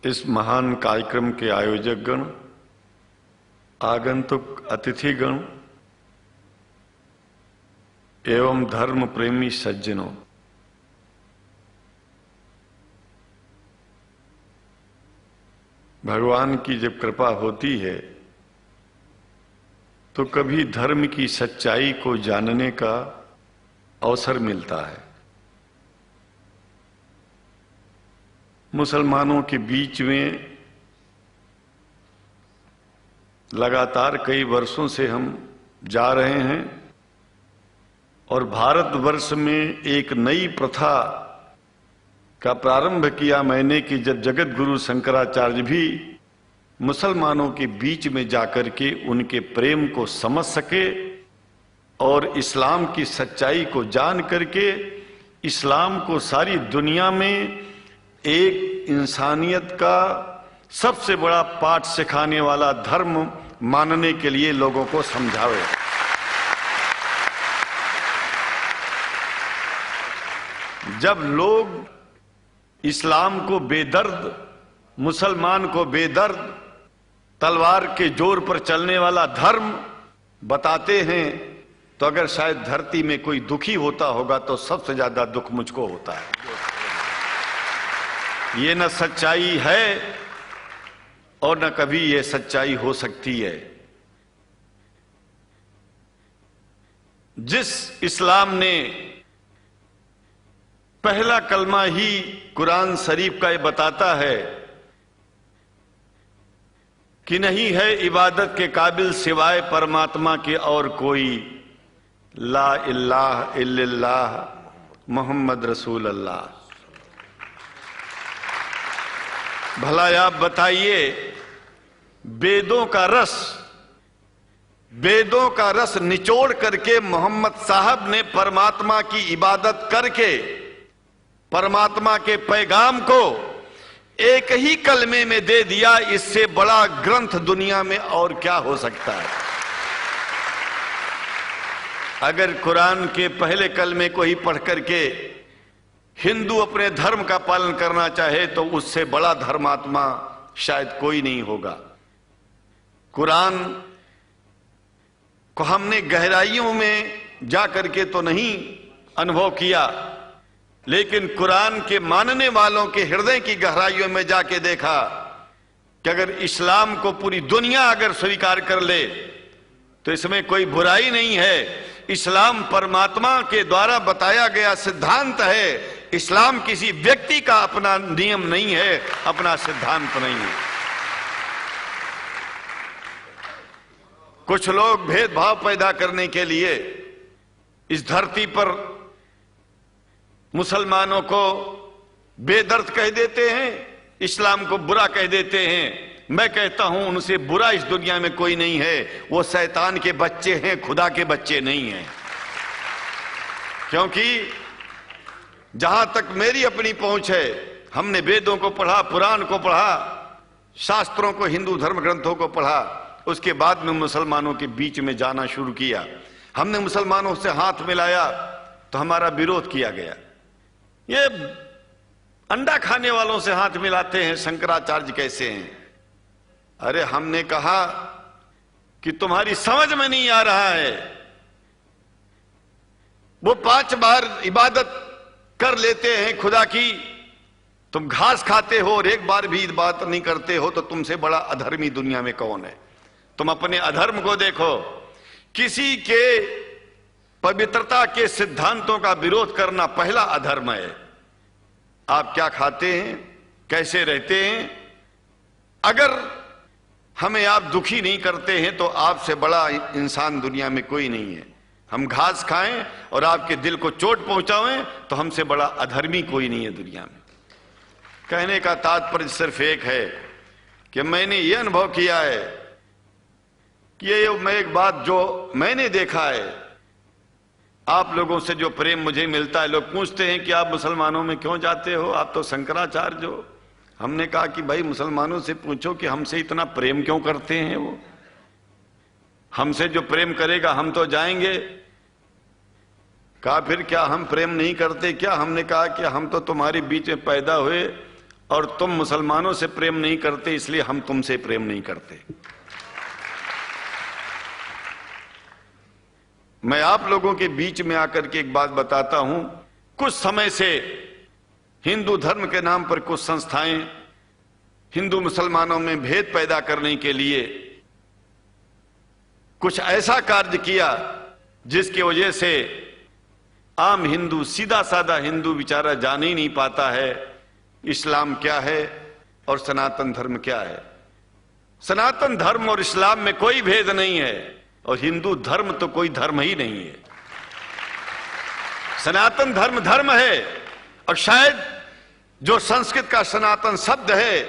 इस महान कार्यक्रम के आयोजक गण, आगंतुक अतिथिगण एवं धर्म प्रेमी सज्जनों, भगवान की जब कृपा होती है तो कभी धर्म की सच्चाई को जानने का अवसर मिलता है। मुसलमानों के बीच में लगातार कई वर्षों से हम जा रहे हैं और भारतवर्ष में एक नई प्रथा का प्रारंभ किया मैंने कि जब जगत गुरु शंकराचार्य भी मुसलमानों के बीच में जाकर के उनके प्रेम को समझ सके और इस्लाम की सच्चाई को जान करके इस्लाम को सारी दुनिया में एक इंसानियत का सबसे बड़ा पाठ सिखाने वाला धर्म मानने के लिए लोगों को समझावे। जब लोग इस्लाम को बेदर्द, मुसलमान को बेदर्द, तलवार के जोर पर चलने वाला धर्म बताते हैं तो अगर शायद धरती में कोई दुखी होता होगा तो सबसे ज्यादा दुख मुझको होता है। ये न सच्चाई है और न कभी ये सच्चाई हो सकती है। जिस इस्लाम ने पहला कलमा ही कुरान शरीफ का ये बताता है कि नहीं है इबादत के काबिल सिवाय परमात्मा के और कोई, ला इलाहा इल्लल्लाह मोहम्मद रसूल अल्लाह। भला आप बताइए, वेदों का रस निचोड़ करके मोहम्मद साहब ने परमात्मा की इबादत करके परमात्मा के पैगाम को एक ही कलमे में दे दिया। इससे बड़ा ग्रंथ दुनिया में और क्या हो सकता है। अगर कुरान के पहले कलमे को ही पढ़ करके हिंदू अपने धर्म का पालन करना चाहे तो उससे बड़ा धर्मात्मा शायद कोई नहीं होगा। कुरान को हमने गहराइयों में जा करके तो नहीं अनुभव किया, लेकिन कुरान के मानने वालों के हृदय की गहराइयों में जाके देखा कि अगर इस्लाम को पूरी दुनिया अगर स्वीकार कर ले तो इसमें कोई बुराई नहीं है। इस्लाम परमात्मा के द्वारा बताया गया सिद्धांत है। इस्लाम किसी व्यक्ति का अपना नियम नहीं है, अपना सिद्धांत नहीं है। कुछ लोग भेदभाव पैदा करने के लिए इस धरती पर मुसलमानों को बेदर्द कह देते हैं, इस्लाम को बुरा कह देते हैं। मैं कहता हूं उनसे बुरा इस दुनिया में कोई नहीं है। वो शैतान के बच्चे हैं, खुदा के बच्चे नहीं हैं। क्योंकि जहां तक मेरी अपनी पहुंच है, हमने वेदों को पढ़ा, पुराण को पढ़ा, शास्त्रों को, हिंदू धर्म ग्रंथों को पढ़ा। उसके बाद में मुसलमानों के बीच में जाना शुरू किया। हमने मुसलमानों से हाथ मिलाया तो हमारा विरोध किया गया। ये अंडा खाने वालों से हाथ मिलाते हैं, शंकराचार्य कैसे हैं? अरे हमने कहा कि तुम्हारी समझ में नहीं आ रहा है। वो 5 बार इबादत कर लेते हैं खुदा की, तुम घास खाते हो और एक बार भी इबादत नहीं करते हो, तो तुमसे बड़ा अधर्मी दुनिया में कौन है? तुम अपने अधर्म को देखो। किसी के पवित्रता के सिद्धांतों का विरोध करना पहला अधर्म है। आप क्या खाते हैं, कैसे रहते हैं, अगर हमें आप दुखी नहीं करते हैं तो आपसे बड़ा इंसान दुनिया में कोई नहीं है। हम घास खाएं और आपके दिल को चोट पहुंचाएं तो हमसे बड़ा अधर्मी कोई नहीं है दुनिया में। कहने का तात्पर्य सिर्फ एक है कि मैंने ये अनुभव किया है कि ये मैं एक बात जो मैंने देखा है, आप लोगों से जो प्रेम मुझे मिलता है, लोग पूछते हैं कि आप मुसलमानों में क्यों जाते हो, आप तो शंकराचार्य हो। हमने कहा कि भाई मुसलमानों से पूछो कि हमसे इतना प्रेम क्यों करते हैं। वो हमसे जो प्रेम करेगा हम तो जाएंगे। कहा फिर क्या हम प्रेम नहीं करते क्या? हमने कहा कि हम तो तुम्हारे बीच में पैदा हुए और तुम मुसलमानों से प्रेम नहीं करते, इसलिए हम तुमसे प्रेम नहीं करते। मैं आप लोगों के बीच में आकर के एक बात बताता हूं। कुछ समय से हिंदू धर्म के नाम पर कुछ संस्थाएं हिंदू मुसलमानों में भेद पैदा करने के लिए कुछ ऐसा कार्य किया जिसकी वजह से आम हिंदू, सीधा साधा हिंदू बेचारा जान ही नहीं पाता है इस्लाम क्या है और सनातन धर्म क्या है। सनातन धर्म और इस्लाम में कोई भेद नहीं है और हिंदू धर्म तो कोई धर्म ही नहीं है। सनातन धर्म धर्म है और शायद जो संस्कृत का सनातन शब्द है,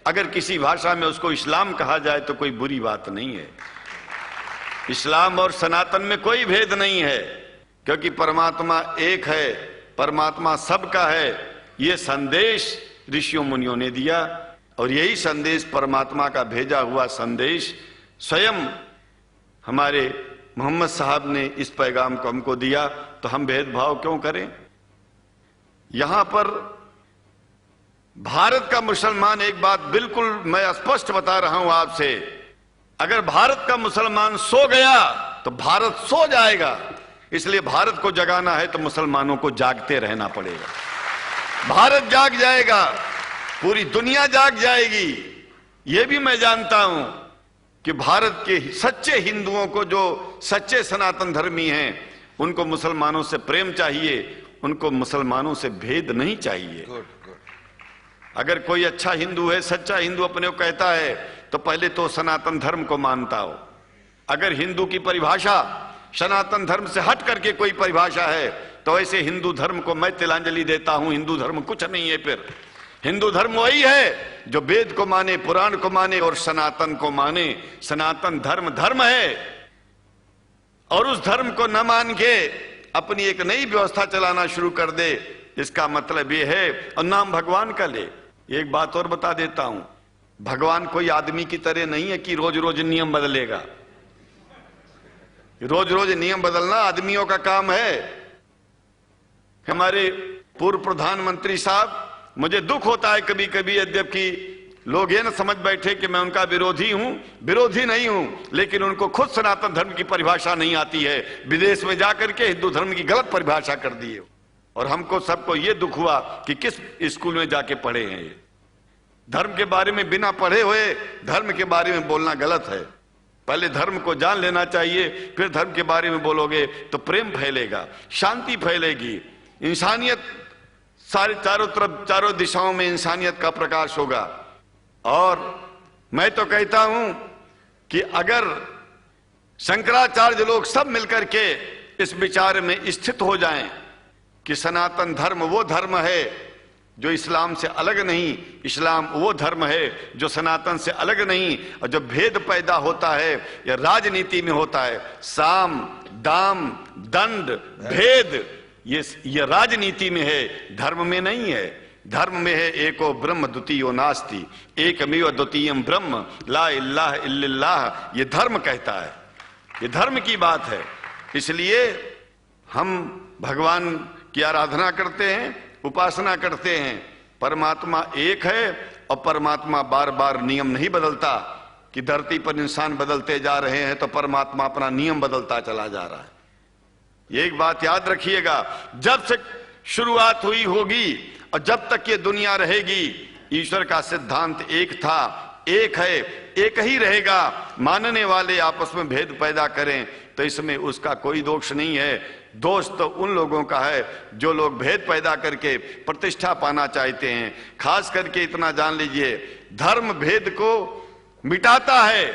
अगर किसी भाषा में उसको इस्लाम कहा जाए तो कोई बुरी बात नहीं है। इस्लाम और सनातन में कोई भेद नहीं है, क्योंकि परमात्मा एक है, परमात्मा सबका है। ये संदेश ऋषियों मुनियों ने दिया और यही संदेश परमात्मा का भेजा हुआ संदेश स्वयं हमारे मोहम्मद साहब ने इस पैगाम को हमको दिया। तो हम भेदभाव क्यों करें? यहां पर भारत का मुसलमान, एक बात बिल्कुल मैं स्पष्ट बता रहा हूं आपसे, अगर भारत का मुसलमान सो गया तो भारत सो जाएगा। इसलिए भारत को जगाना है तो मुसलमानों को जागते रहना पड़ेगा। भारत जाग जाएगा, पूरी दुनिया जाग जाएगी। यह भी मैं जानता हूं कि भारत के सच्चे हिंदुओं को, जो सच्चे सनातन धर्मी हैं, उनको मुसलमानों से प्रेम चाहिए, उनको मुसलमानों से भेद नहीं चाहिए। अगर कोई अच्छा हिंदू है, सच्चा हिंदू अपने को कहता है, तो पहले तो सनातन धर्म को मानता हो। अगर हिंदू की परिभाषा सनातन धर्म से हट करके कोई परिभाषा है, तो ऐसे हिंदू धर्म को मैं तिलांजलि देता हूं। हिंदू धर्म कुछ नहीं है। फिर हिंदू धर्म वही है जो वेद को माने, पुराण को माने और सनातन को माने। सनातन धर्म धर्म है और उस धर्म को न मान के अपनी एक नई व्यवस्था चलाना शुरू कर दे, इसका मतलब यह है, और नाम भगवान का ले। एक बात और बता देता हूं, भगवान कोई आदमी की तरह नहीं है कि रोज रोज नियम बदलेगा। रोज रोज नियम बदलना आदमियों का काम है। हमारे पूर्व प्रधानमंत्री साहब, मुझे दुख होता है कभी कभी, यद्यपि लोग ये न समझ बैठे कि मैं उनका विरोधी हूं। विरोधी नहीं हूं, लेकिन उनको खुद सनातन धर्म की परिभाषा नहीं आती है। विदेश में जाकर के हिंदू धर्म की गलत परिभाषा कर दी है। और हमको सबको ये दुख हुआ कि किस स्कूल में जाके पढ़े हैं ये। धर्म के बारे में बिना पढ़े हुए धर्म के बारे में बोलना गलत है। पहले धर्म को जान लेना चाहिए, फिर धर्म के बारे में बोलोगे तो प्रेम फैलेगा, शांति फैलेगी, इंसानियत सारे चारों तरफ, चारों दिशाओं में इंसानियत का प्रकाश होगा। और मैं तो कहता हूं कि अगर शंकराचार्य लोग सब मिलकर के इस विचार में स्थित हो जाएं कि सनातन धर्म वो धर्म है जो इस्लाम से अलग नहीं, इस्लाम वो धर्म है जो सनातन से अलग नहीं, और जो भेद पैदा होता है या राजनीति में होता है, साम दाम दंड भेद, ये राजनीति में है, धर्म में नहीं है। धर्म में है एको ब्रह्म द्वितीयो नास्ति, एकमेव द्वितीयम ब्रह्म ला इलाहा इल्लल्लाह। ये धर्म कहता है, ये धर्म की बात है। इसलिए हम भगवान की आराधना करते हैं, उपासना करते हैं। परमात्मा एक है और परमात्मा बार बार नियम नहीं बदलता कि धरती पर इंसान बदलते जा रहे हैं तो परमात्मा अपना नियम बदलता चला जा रहा है। ये एक बात याद रखिएगा, जब से शुरुआत हुई होगी और जब तक ये दुनिया रहेगी, ईश्वर का सिद्धांत एक था, एक है, एक ही रहेगा। मानने वाले आपस में भेद पैदा करें तो इसमें उसका कोई दोष नहीं है। दोष तो उन लोगों का है जो लोग भेद पैदा करके प्रतिष्ठा पाना चाहते हैं। खास करके इतना जान लीजिए, धर्म भेद को मिटाता है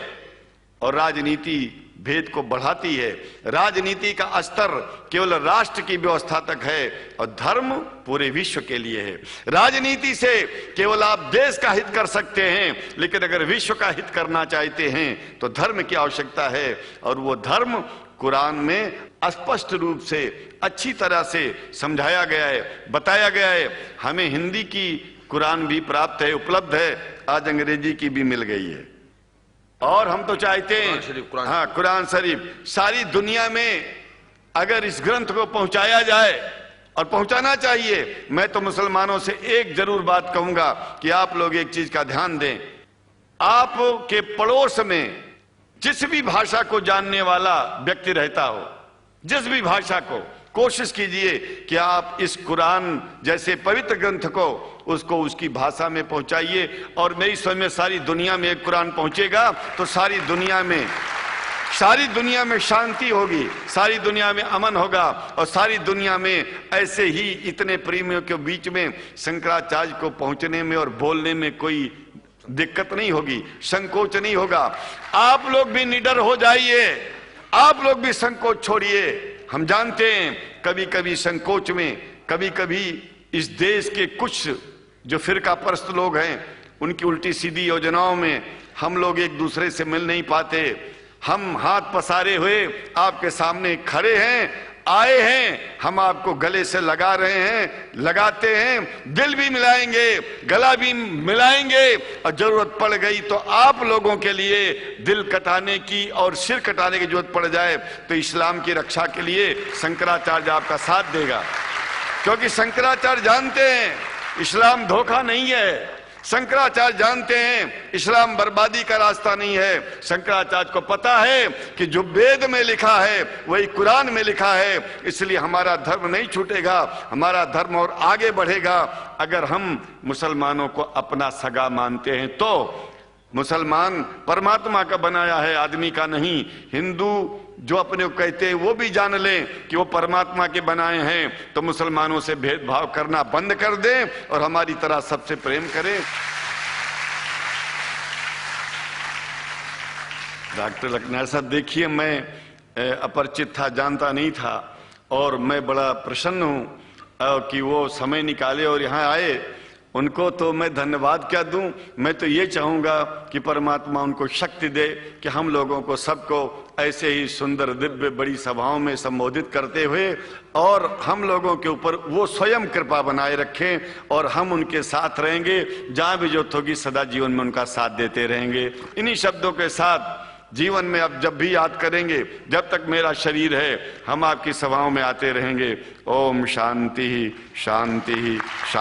और राजनीति भेद को बढ़ाती है। राजनीति का स्तर केवल राष्ट्र की व्यवस्था तक है और धर्म पूरे विश्व के लिए है। राजनीति से केवल आप देश का हित कर सकते हैं, लेकिन अगर विश्व का हित करना चाहते हैं तो धर्म की आवश्यकता है। और वो धर्म कुरान में स्पष्ट रूप से अच्छी तरह से समझाया गया है, बताया गया है। हमें हिंदी की कुरान भी प्राप्त है, उपलब्ध है, आज अंग्रेजी की भी मिल गई है। और हम तो चाहते हैं, हाँ, कुरान शरीफ सारी दुनिया में अगर इस ग्रंथ को पहुंचाया जाए और पहुंचाना चाहिए। मैं तो मुसलमानों से एक जरूर बात कहूंगा कि आप लोग एक चीज का ध्यान दें, आपके पड़ोस में जिस भी भाषा को जानने वाला व्यक्ति रहता हो, जिस भी भाषा को, कोशिश कीजिए कि आप इस कुरान जैसे पवित्र ग्रंथ को उसको उसकी भाषा में पहुंचाइए। और मेरी समझ में सारी दुनिया में एक कुरान पहुंचेगा तो सारी दुनिया में शांति होगी, सारी दुनिया में अमन होगा, और सारी दुनिया में ऐसे ही इतने प्रेमियों के बीच में शंकराचार्य को पहुंचने में और बोलने में कोई दिक्कत नहीं होगी, संकोच नहीं होगा। आप लोग भी निडर हो जाइए, आप लोग भी संकोच छोड़िए। हम जानते हैं कभी कभी संकोच में, कभी कभी इस देश के कुछ जो फिरका परस्त लोग हैं उनकी उल्टी सीधी योजनाओं में हम लोग एक दूसरे से मिल नहीं पाते। हम हाथ पसारे हुए आपके सामने खड़े हैं, आए हैं, हम आपको गले से लगा रहे हैं, लगाते हैं, दिल भी मिलाएंगे, गला भी मिलाएंगे, और जरूरत पड़ गई तो आप लोगों के लिए दिल कटाने की और सिर कटाने की जरूरत पड़ जाए तो इस्लाम की रक्षा के लिए शंकराचार्य आपका साथ देगा। क्योंकि शंकराचार्य जानते हैं इस्लाम धोखा नहीं है, शंकराचार्य जानते हैं इस्लाम बर्बादी का रास्ता नहीं है। शंकराचार्य को पता है कि जो वेद में लिखा है वही कुरान में लिखा है, इसलिए हमारा धर्म नहीं छूटेगा, हमारा धर्म और आगे बढ़ेगा। अगर हम मुसलमानों को अपना सगा मानते हैं तो मुसलमान परमात्मा का बनाया है, आदमी का नहीं। हिंदू जो अपने को कहते हैं वो भी जान लें कि वो परमात्मा के बनाए हैं, तो मुसलमानों से भेदभाव करना बंद कर दें और हमारी तरह सबसे प्रेम करें। डॉक्टर लखनार साहब, देखिए मैं अपरिचित था, जानता नहीं था, और मैं बड़ा प्रसन्न हूं कि वो समय निकाले और यहाँ आए। उनको तो मैं धन्यवाद क्या दूं, मैं तो ये चाहूंगा कि परमात्मा उनको शक्ति दे कि हम लोगों को सबको ऐसे ही सुंदर दिव्य बड़ी सभाओं में संबोधित करते हुए और हम लोगों के ऊपर वो स्वयं कृपा बनाए रखें और हम उनके साथ रहेंगे, जहां भी जरूरत होगी सदा जीवन में उनका साथ देते रहेंगे। इन्हीं शब्दों के साथ जीवन में अब जब भी याद करेंगे, जब तक मेरा शरीर है, हम आपकी सभाओं में आते रहेंगे। ओम शांति शांति।